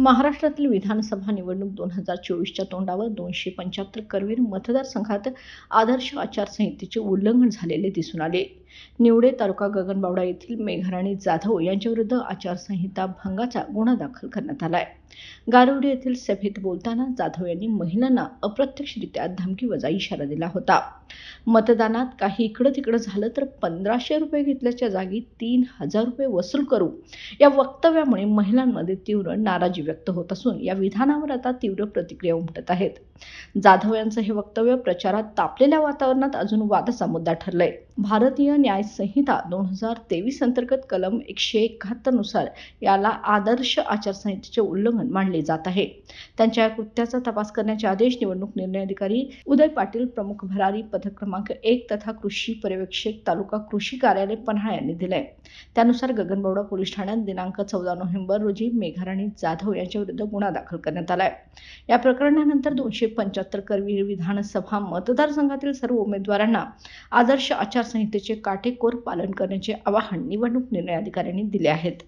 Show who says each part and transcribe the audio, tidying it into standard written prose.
Speaker 1: महाराष्ट्रातील विधानसभा निवडणूक 2024च्या तोंडावर 275 करवीर मतदारसंघात आदर्श आचारसंहितेचे उल्लंघन झालेले दिसून आले. निवडे तालुका गगनबावडा येथील मेघराणी जाधव यांच्याविरुद्ध आचारसंहिता भंगाचा गुन्हा दाखल करण्यात आला आहे. गारवडी येथील सभेत बोलताना जाधव यांनी महिलांना अप्रत्यक्षरित्या धमकीवजा इशारा दिला होता. मतदानात काही इकडं तिकडं झालं तर 1500 रुपये घेतल्याच्या जागी 3000 रुपये वसूल करू, या वक्तव्यामुळे महिलांमध्ये तीव्र नाराजी व्यक्त होत असून या विधानावर आता तीव्र प्रतिक्रिया उमटत आहेत. जाधव यांचं हे वक्तव्य प्रचारात तापलेल्या वातावरणात अजून वादाचा मुद्दा ठरलंय. भारतीय न्याय संहिता 2023 अंतर्गत कलम 171 नुसार याला आदर्श आचारसंहितेचे उल्लंघन मानले जात आहे. त्यांच्या या कृत्याचा तपास करण्याचे आदेश निवडणूक निर्णय अधिकारी उदय पाटील, प्रमुख भरारी पथक क्रमांक 1 तथा कृषी पर्यवेक्षक तालुका कृषी कार्यालय पन्हाळा यांनी दिले. त्यानुसार गगनबावडा पोलीस ठाण्यात दिनांक 14 नोव्हेंबर रोजी मेघराणी जाधव यांच्याविरुद्ध गुन्हा दाखल करण्यात आलाय. या प्रकरणानंतर 275 करवीर विधानसभा मतदारसंघातील सर्व उमेदवारांना आदर्श आचारसंहितेचे काटेकोर पालन करण्याचे आवाहन निवडणूक निर्णय अधिकाऱ्यांनी दिले आहेत.